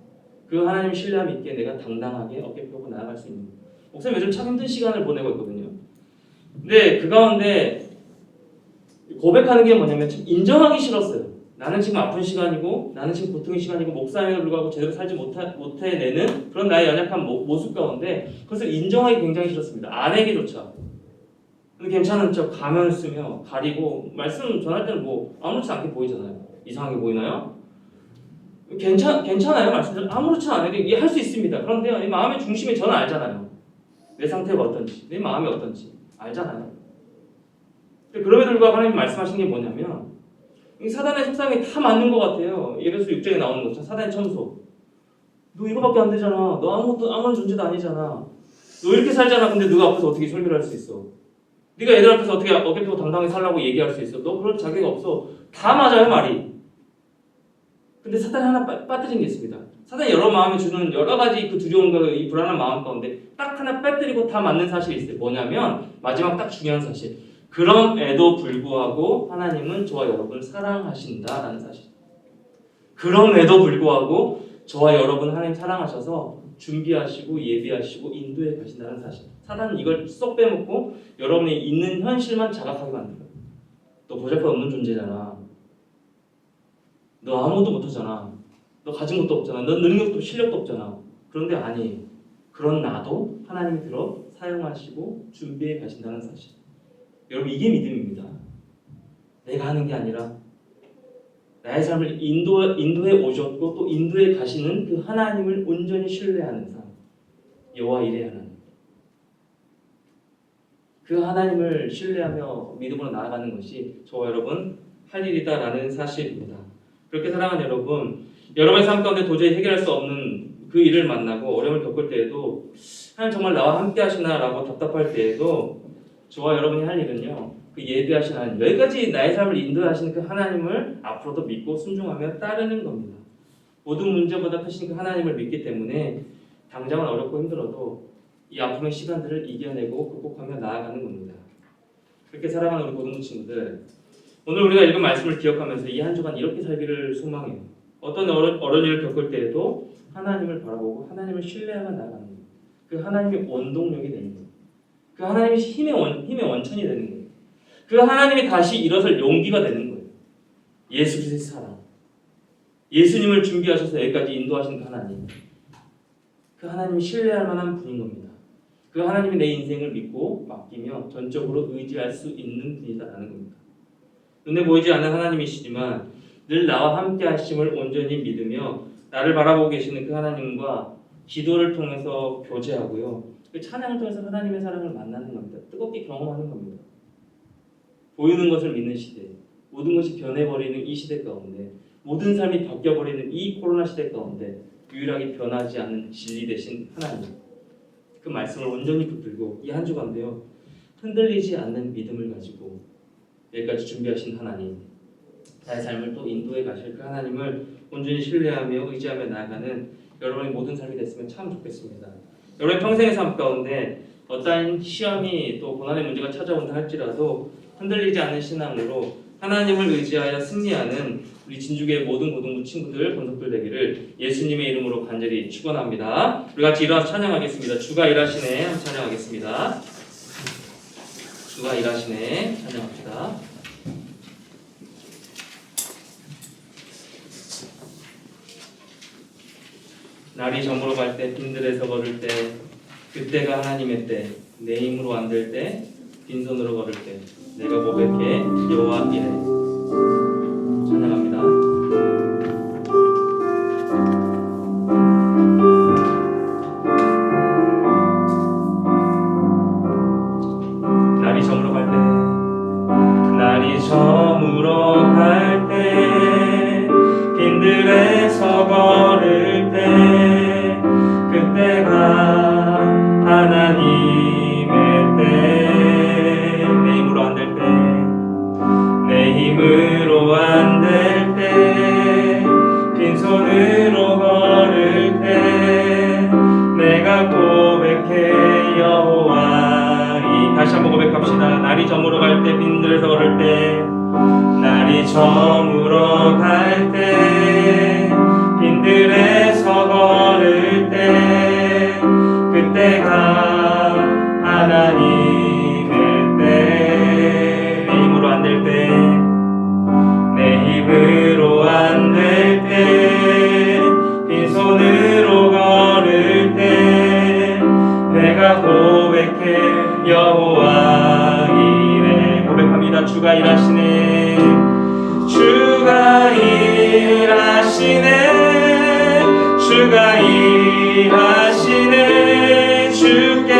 그 하나님을 신뢰함 있게 내가 당당하게 어깨 펴고 나아갈 수 있는 거예요. 목사님 요즘 참 힘든 시간을 보내고 있거든요. 근데 그 가운데 고백하는 게 뭐냐면 참 인정하기 싫었어요. 나는 지금 아픈 시간이고 나는 지금 고통의 시간이고 목사임에도 불구하고 제대로 살지 못해내는 그런 나의 연약한 모습 가운데 그것을 인정하기 굉장히 싫었습니다. 아내에게조차. 근데 괜찮은 척 가면을 쓰며 가리고 말씀 전할 때는 뭐 아무렇지 않게 보이잖아요. 이상하게 보이나요? 괜찮아요. 말씀 아무렇지 않아요. 이게 할 수 있습니다. 그런데요, 이 마음의 중심에 저는 알잖아요. 내 상태가 어떤지, 내 마음이 어떤지 알잖아요. 그럼에도 불구하고 하나님 말씀하신 게 뭐냐면 이 사단의 속상이 다 맞는 것 같아요. 예배서 6장에 나오는 것처럼 사단의 첨소. 너 이거밖에 안 되잖아. 너 아무런 존재도 아니잖아. 너 이렇게 살잖아. 근데 누가 앞에서 어떻게 설교를 할 수 있어? 네가 애들 앞에서 어떻게 어깨 펴고 당당히 살라고 얘기할 수 있어? 너 그럴 자격이 없어. 다 맞아요, 말이. 근데 사단이 하나 빠뜨린 게 있습니다. 사단이 여러 마음에 주는 여러 가지 그 두려움과 이 불안한 마음 가운데 딱 하나 빼뜨리고 다 맞는 사실이 있어요. 뭐냐면 마지막 딱 중요한 사실. 그럼에도 불구하고 하나님은 저와 여러분을 사랑하신다라는 사실. 그럼에도 불구하고 저와 여러분 하나님 사랑하셔서 준비하시고 예비하시고 인도해 가신다는 사실. 사단은 이걸 쏙 빼먹고 여러분이 있는 현실만 자각하게 만들어요. 너 보잘것없는 존재잖아. 너 아무것도 못하잖아. 너 가진 것도 없잖아. 너 능력도 실력도 없잖아. 그런데 아니. 그런 나도 하나님이 들어 사용하시고 준비해 가신다는 사실. 여러분 이게 믿음입니다. 내가 하는 게 아니라 나의 삶을 인도해 오셨고 또 인도해 가시는 그 하나님을 온전히 신뢰하는 삶. 여호와 이레 하나님. 그 하나님을 신뢰하며 믿음으로 나아가는 것이 저와 여러분 할 일이다라는 사실입니다. 그렇게 사랑하는 여러분, 여러분의 삶 가운데 도저히 해결할 수 없는 그 일을 만나고 어려움을 겪을 때에도 하나님 정말 나와 함께 하시나라고 답답할 때에도 저와 여러분이 할 일은요, 그 예비하신 하나님, 여기까지 나의 삶을 인도하시는 그 하나님을 앞으로도 믿고 순종하며 따르는 겁니다. 모든 문제보다 크신 그 하나님을 믿기 때문에 당장은 어렵고 힘들어도 이 아픔의 시간들을 이겨내고 극복하며 나아가는 겁니다. 그렇게 살아가는 우리 고등부 친구들, 오늘 우리가 읽은 말씀을 기억하면서 이 한 주간 이렇게 살기를 소망해요. 어떤 어려운 일을 겪을 때에도 하나님을 바라보고 하나님을 신뢰하며 나가는 거예요. 그 하나님의 원동력이 되는 거예요. 그 하나님이 힘의 원천이 되는 거예요. 그 하나님이 다시 일어설 용기가 되는 거예요. 예수 그리스도의 사랑. 예수님을 준비하셔서 여기까지 인도하신 그 하나님. 그 하나님이 신뢰할 만한 분인 겁니다. 그 하나님이 내 인생을 믿고 맡기며 전적으로 의지할 수 있는 분이다라는 겁니다. 눈에 보이지 않는 하나님이시지만 늘 나와 함께 하심을 온전히 믿으며 나를 바라보고 계시는 그 하나님과 기도를 통해서 교제하고요. 그 찬양을 통해서 하나님의 사랑을 만나는 겁니다. 뜨겁게 경험하는 겁니다. 보이는 것을 믿는 시대, 모든 것이 변해버리는 이 시대 가운데, 모든 삶이 바뀌어버리는 이 코로나 시대 가운데 유일하게 변하지 않는 진리 되신 하나님, 그 말씀을 온전히 붙들고 이 한 주간데요, 흔들리지 않는 믿음을 가지고 여기까지 준비하신 하나님, 나의 삶을 또 인도해 가실 그 하나님을 온전히 신뢰하며 의지하며 나아가는 여러분의 모든 삶이 됐으면 참 좋겠습니다. 여러분의 평생의 삶 가운데 어떠한 시험이 또 고난의 문제가 찾아온다 할지라도 흔들리지 않는 신앙으로 하나님을 의지하여 승리하는 우리 진주교의 모든 고등부 친구들, 권속들 되기를 예수님의 이름으로 간절히 축원합니다. 우리 같이 일어나서 찬양하겠습니다. 주가 일하시네 한번 찬양하겠습니다. 주가 일하시네 찬양합시다. 날이 저물어 갈 때 빈들에서 걸을 때 그때가 하나님의 때 내 힘으로 안 될 때 빈손으로 걸을 때 내가 고백해 여호와 이레 찬양합니다. 날이 저물어 갈 때 날이 저물어 갈 때 빈들에서 걸을 때 그때가 하나님의 때 내 힘으로 안 될 때 내 힘으로 안 될 때 빈손으로 걸을 때 내가 고백해 여호와 이 다시 한번 고백합시다. 날이 저물어 갈 때 빈들에서 걸을 때 날이 저물어 갈 때 빈들에서 걸을 때 그때가 하나님의 때 내 힘으로 안 될 때 내 힘으로 안 될 때 빈손으로 걸을 때 내가 고백해 여호와 이레 고백합니다. 주가 일하시네 주가 일하시네 주가 일하시네 주께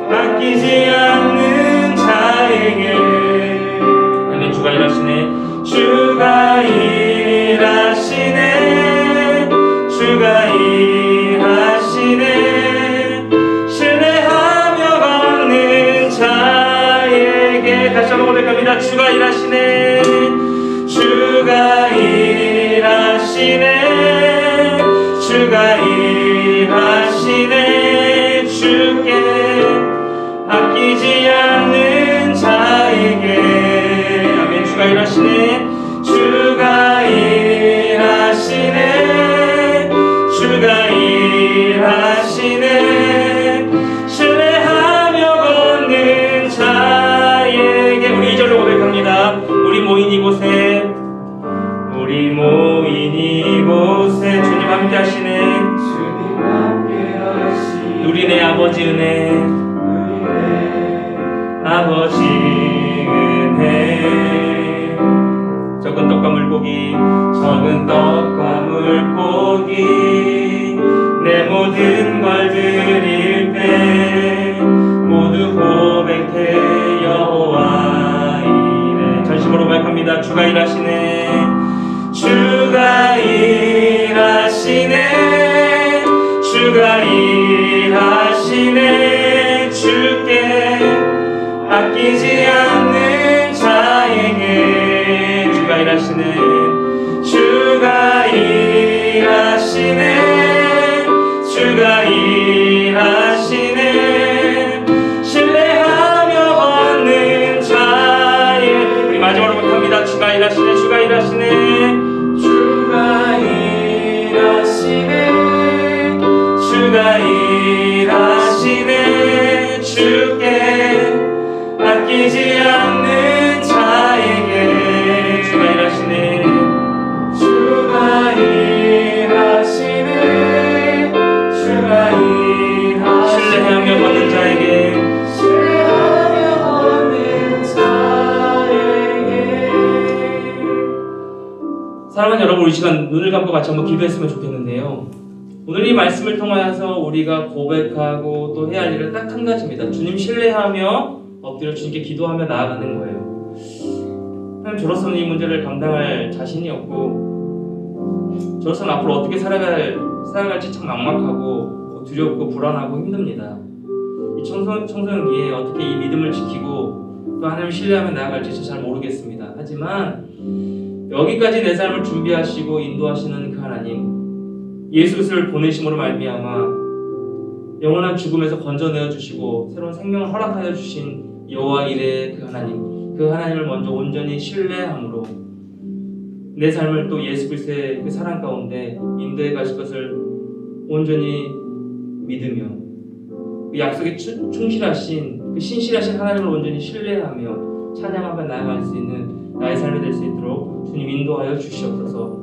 맡기지 않는 자에게 아멘. 주가 일하시네 주가 일하시네 주가 일하시네 신뢰하며 걷는 자에게 다시 한번 고백합니다. 주가 일하시네 주가 일하시네 일하시네 신뢰하며 걷는 자에게 우리 2절로 고백합니다. 우리 모인 이곳에 주님 함께 하시네 누리네 아버지 은혜 아버지 은혜 적은 떡과 물고기 내 모든 걸 드릴 때 모두 고백해 여호와 이래 전심으로 고백합니다. 주가 일하시네 주가 일하시네 주께 아끼지 않는 자에게 주가 일하시네 신뢰하며 걷는 자에 우리 마지막으로 고백합니다. 주가 일하시네 주께 아끼지 않는 자에게 주가 일하시네 신뢰하며 걷는 자에게 사랑하는 여러분, 우리 시간 눈을 감고 같이 한번 기도했으면 좋겠는데요. 오늘 이 말씀을 통하여서 우리가 고백하고 또 해야 할 일은 딱 한 가지입니다. 주님 신뢰하며 엎드려 주님께 기도하며 나아가는 거예요. 하나님, 저로서는 이 문제를 감당할 자신이 없고 저로서는 앞으로 어떻게 살아갈지 참 막막하고 두렵고 불안하고 힘듭니다. 이 청소년기에 어떻게 이 믿음을 지키고 또 하나님을 신뢰하며 나아갈지 저 잘 모르겠습니다. 하지만 여기까지 내 삶을 준비하시고 인도하시는 그 하나님, 예수 그리스도를 보내심으로 말미암아 영원한 죽음에서 건져내어 주시고 새로운 생명을 허락하여 주신 여호와 이레 그 하나님을 먼저 온전히 신뢰함으로 내 삶을 또 예수 그리스도의 그 사랑 가운데 인도해 가실 것을 온전히 믿으며 그 약속에 충실하신 그 신실하신 하나님을 온전히 신뢰하며 찬양하며 나아갈 수 있는 나의 삶이 될 수 있도록 주님 인도하여 주시옵소서.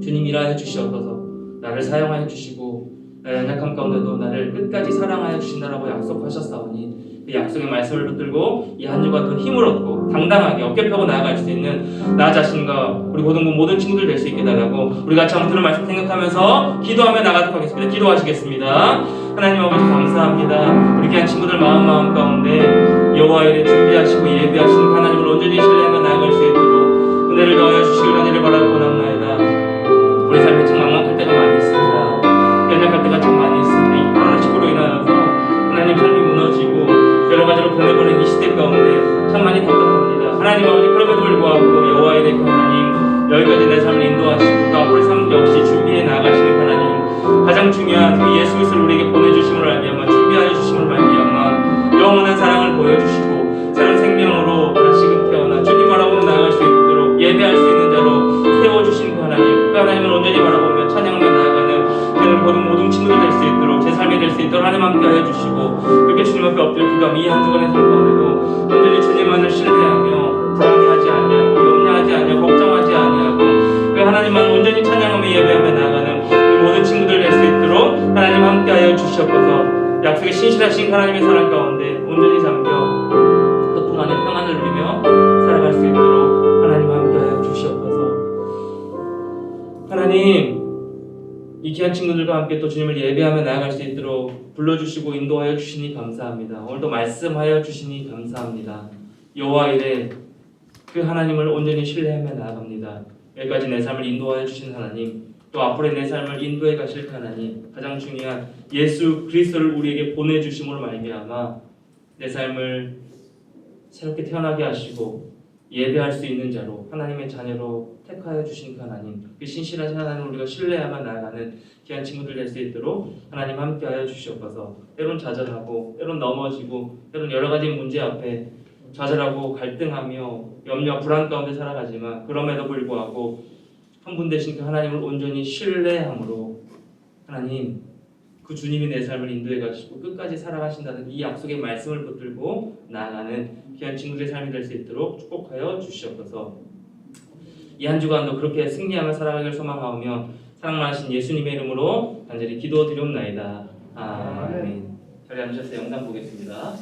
주님 일하여 주시옵소서. 나를 사용하여 주시고 나의 연약함 가운데도 나를 끝까지 사랑하여 주신다라고 약속하셨사오니 그 약속의 말씀을 붙들고 이 한 주가 더 힘을 얻고 당당하게 어깨 펴고 나아갈 수 있는 나 자신과 우리 고등부 모든 친구들 될 수 있게 달라고 우리 같이 한번 들은 말씀 생각하면서 기도하며 나가도록 하겠습니다. 기도하시겠습니다. 하나님 아버지 감사합니다. 우리 귀한 친구들 마음 가운데 여호와 이레 준비하시고 예비하시는 하나님을 온전히 신뢰하며 나아갈 수 있도록 은혜를 더하여 주시길 간절히 바라고 원합나이다. 우리 삶에 참 막막할 때가 많이 있습니다. 연약할 때가 참 많이 있습니다. 이 코로나19로 인하여서 하나님 삶이 무너지고 여러 가지로 보내보낸 이 시대 가운데 참 많이 답답합니다. 하나님 아버지, 그럼에도 불구하고 여호와 이레 그 하나님, 여기까지 내 삶을 인도하시고 또 앞으로의 삶 역시 준비해 나아가시는 하나님, 가장 중요한 그 예수 그리스도를 우리에게 보내주심을 말미암아 준비하여 주심을 말미암아 영원한 사랑을 보여주시고 새로운 생명으로 다시금 태어나 주님 바라보며 나아갈 수 있도록 예배할 수 있는 자로 세워주신 그 하나님, 그 하나님을 온전히 바라보며 찬양하며 나아가는 그들 모든 친구들 될 수 있도록 제 삶이 될 수 있도록 하나님 함께 하여 주시고 그렇게 주님 앞에 엎드려 기도하며 이 한 주간의 삶 가운데도 온전히 주님만을 신뢰하며 불안해하지 아니하고 염려하지 아니하고 걱정하지 아니하고 그 하나님만 온전히 찬양하며 예배하며 나아가는 우리 모든 친구들 될 수 있도록 하나님 함께 하여 주시옵소서. 약속에 신실하신 하나님의 사랑 가운데 온전히 잠겨 또 안에 평안을 누리며 살아갈 수 있도록 하나님 함께 하여 주시옵소서. 하나님, 이 귀한 친구들과 함께 또 주님을 예배하며 나아갈 수 있도록 불러주시고 인도하여 주시니 감사합니다. 오늘도 말씀하여 주시니 감사합니다. 여호와 이레 그 하나님을 온전히 신뢰하며 나아갑니다. 여기까지 내 삶을 인도하여 주신 하나님, 또 앞으로의 내 삶을 인도해 가실 그 하나님, 가장 중요한 예수 그리스도를 우리에게 보내주심으로 말미암아 내 삶을 새롭게 태어나게 하시고 예배할 수 있는 자로 하나님의 자녀로 택하여 주신 그 하나님, 그 신실하신 하나님을 우리가 신뢰하며 나아가는 귀한 친구들 될 수 있도록 하나님 함께하여 주시옵소서. 때론 좌절하고 때론 넘어지고 때론 여러 가지 문제 앞에 좌절하고 갈등하며 염려 불안 가운데 살아가지만 그럼에도 불구하고 한 분 되신 그 하나님을 온전히 신뢰함으로 하나님 그 주님이 내 삶을 인도해 가시고 끝까지 살아가신다는 이 약속의 말씀을 붙들고 나아가는 귀한 친구들의 삶이 될 수 있도록 축복하여 주시옵소서. 이 한 주간도 그렇게 승리하며 살아가길 소망하며 사랑 많으신 예수님의 이름으로 간절히 기도드리옵나이다. 아멘. 자리 앉으셔서 영상 보겠습니다.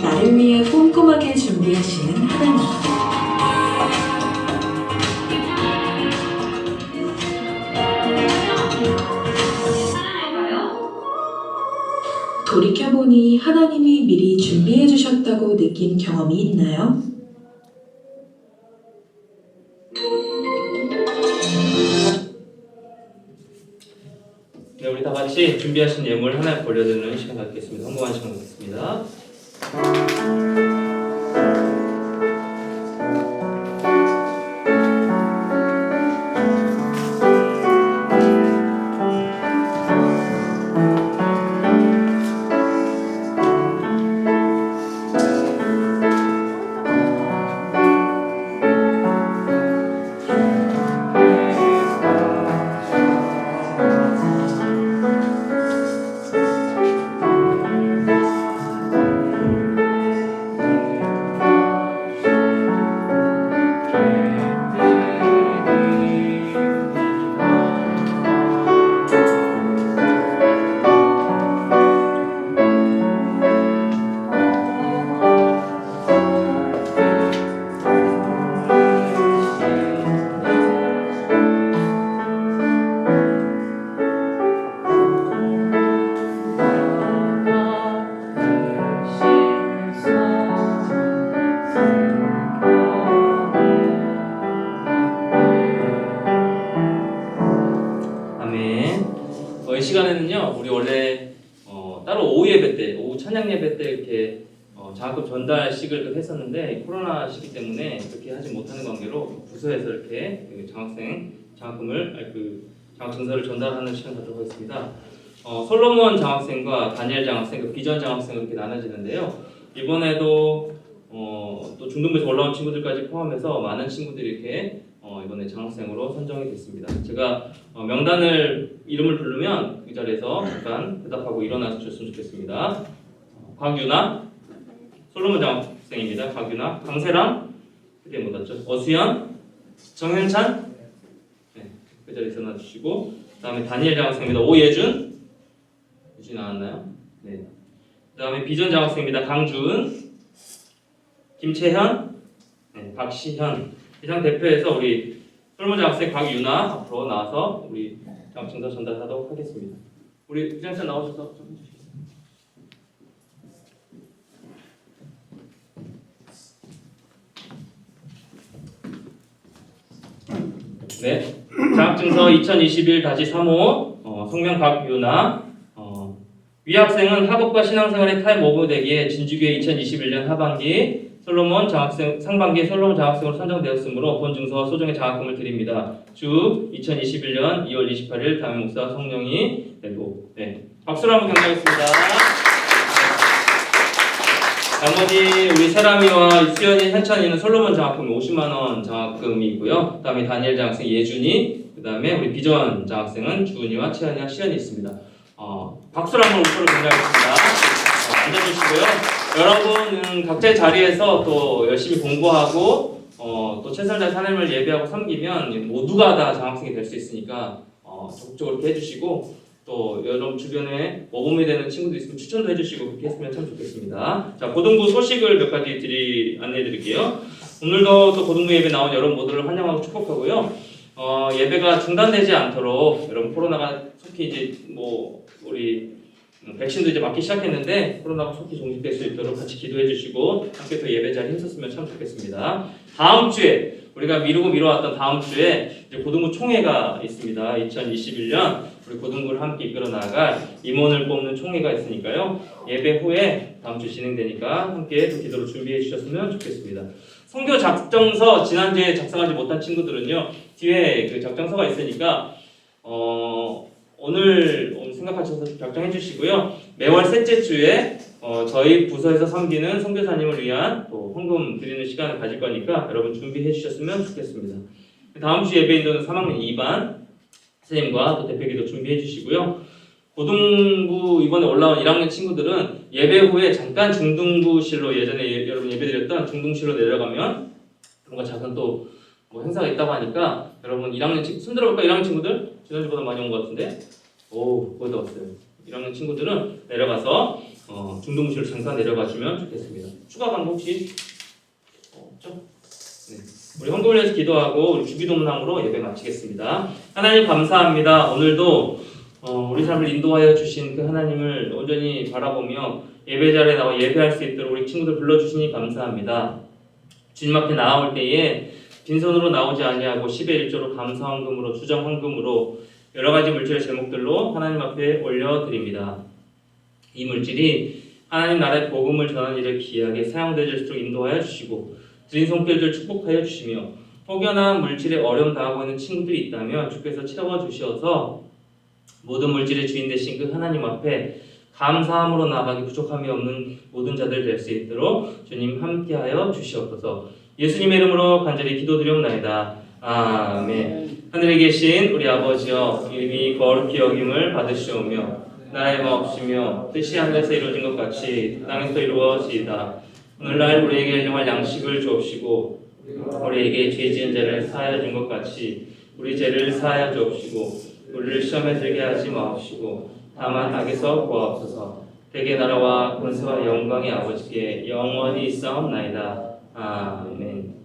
나를 위해 꼼꼼하게 준비하시는 하나님. 돌이켜보니 하나님이 미리 준비해 주셨다고 느낀 경험이 있나요? 네, 우리 다 같이 준비하신 예물 하나 벌려드리는 시간 갖겠습니다. 헌금하는 시간 갖겠습니다. 이 시간에는요, 우리 원래 따로 오후 예배 때, 오후 찬양 예배 때 이렇게 장학금 전달식을 했었는데 코로나 시기 때문에 그렇게 하지 못하는 관계로 부서에서 이렇게 장학생 장학금을 장학 증서를 전달하는 시간 갖도록 하겠습니다. 솔로몬 장학생과 다니엘 장학생, 비전 장학생으로 이렇게 나눠지는데요. 이번에도 또 중등부에서 올라온 친구들까지 포함해서 많은 친구들이 이렇게 이번에 장학생으로 선정이 됐습니다. 제가 명단을 이름을 부르면 그 자리에서 잠깐 대답하고 일어나서 주셨으면 좋겠습니다. 곽유나, 솔로몬 장학생입니다. 곽유나, 강세랑, 그게 못 왔죠? 어수연, 정현찬, 네, 그 자리에서 나와주시고, 그 다음에 다니엘 장학생입니다. 오예준, 유진 나왔나요? 네. 그 다음에 비전 장학생입니다. 강주은, 김채현, 네, 박시현. 이상 대표해서 우리 솔로몬 장학생 곽유나 앞으로 나와서 우리 장학 증서 전달하도록 하겠습니다. 우리 부장님 나오셔서 좀 해주시겠어요? 네, 장학증서 2021-35 성명 곽유나. 위 학생은 학업과 신앙생활의 타협 오버되기에 진주교회 2021년 하반기 솔로몬 장학생 상반기에 솔로몬 장학생으로 선정되었으므로 본 증서와 소정의 장학금을 드립니다. 주 2021년 2월 28일 담임 목사 성령이 되고. 네, 박수로 한번 경례하겠습니다. 나머지 우리 세라미와 수연이, 현찬이는 솔로몬 장학금 50만 원 장학금이고요. 그다음에 다니엘 장학생 예준이, 그다음에 우리 비전 장학생은 주은이와 채연이와 시연이 있습니다. 박수로 한번 목소리를 경례하겠습니다. 앉아주시고요. 여러분은 각자의 자리에서 또 열심히 공부하고 또 최선을 다해 하나님을 예배하고 섬기면 모두가 다 장학생이 될 수 있으니까 적극적으로 이렇게 해주시고 또 여러분 주변에 모범이 되는 친구도 있으면 추천도 해주시고 그렇게 했으면 참 좋겠습니다. 자, 고등부 소식을 몇 가지 안내해드릴게요. 오늘도 또 고등부 예배 나온 여러분 모두를 환영하고 축복하고요. 예배가 중단되지 않도록 여러분 코로나가 속히 이제 뭐 우리 백신도 이제 맞기 시작했는데 코로나가 속히 종식될 수 있도록 같이 기도해 주시고 함께 또 예배 잘 힘썼으면 참 좋겠습니다. 다음 주에 우리가 미뤄왔던 다음 주에 이제 고등부 총회가 있습니다. 2021년 우리 고등부를 함께 이끌어 나갈 임원을 뽑는 총회가 있으니까요. 예배 후에 다음 주 진행되니까 함께 또 기도로 준비해 주셨으면 좋겠습니다. 선교 작정서 지난주에 작성하지 못한 친구들은요. 뒤에 그 작정서가 있으니까 오늘 생각하셔서 작성해 주시고요. 매월 셋째 주에 저희 부서에서 섬기는 선교사님을 위한 또 헌금 드리는 시간을 가질 거니까 여러분 준비해 주셨으면 좋겠습니다. 다음 주 예배 인도는 3학년 2반 선생님과 또 대표기도 준비해 주시고요. 고등부 이번에 올라온 1학년 친구들은 예배 후에 잠깐 중등부실로 예전에 여러분 예배드렸던 중등실로 내려가면 뭔가 작은 또 뭐 행사가 있다고 하니까 여러분 1학년 손 들어볼까? 1학년 친구들? 지난주보다 많이 온 것 같은데 거기다 왔어요. 1학년 친구들은 내려가서 중등부실로 잠깐 내려가 주면 좋겠습니다. 추가 광고 혹시 없죠? 네. 우리 헌금을 위해서 기도하고 우리 주기도문함으로 예배 마치겠습니다. 하나님 감사합니다. 오늘도 우리 삶을 인도하여 주신 그 하나님을 온전히 바라보며 예배 자리에 나와 예배할 수 있도록 우리 친구들 불러주시니 감사합니다. 주님 앞에 나아올 때에 빈손으로 나오지 아니하고 10의 1조로 감사헌금으로 주정헌금으로 여러 가지 물질의 제목들로 하나님 앞에 올려드립니다. 이 물질이 하나님 나라의 복음을 전하는 일에 귀하게 사용되어질수록 인도하여 주시고 드린 손길들 축복하여 주시며 혹여나 물질에 어려움 당하고 있는 친구들이 있다면 주께서 채워주셔서 모든 물질의 주인 되신 그 하나님 앞에 감사함으로 나아가기 부족함이 없는 모든 자들 될 수 있도록 주님 함께하여 주시옵소서. 예수님의 이름으로 간절히 기도드리옵나이다. 아멘. 하늘에 계신 우리 아버지여 이름이 거룩히 여김을 받으시오며 나라의 마옵시며 뜻이 하늘에서 이루어진 것 같이 땅에서 이루어지이다. 오늘날 우리에게 일용할 양식을 주옵시고 우리에게 죄 지은 죄를 사하여 준 것 같이 우리 죄를 사하여 주옵시고 우리를 시험에 들게 하지 마옵시고 다만 악에서 구하옵소서. 대개 나라와 권세와 영광의 아버지께 영원히 있사옵나이다. 아멘.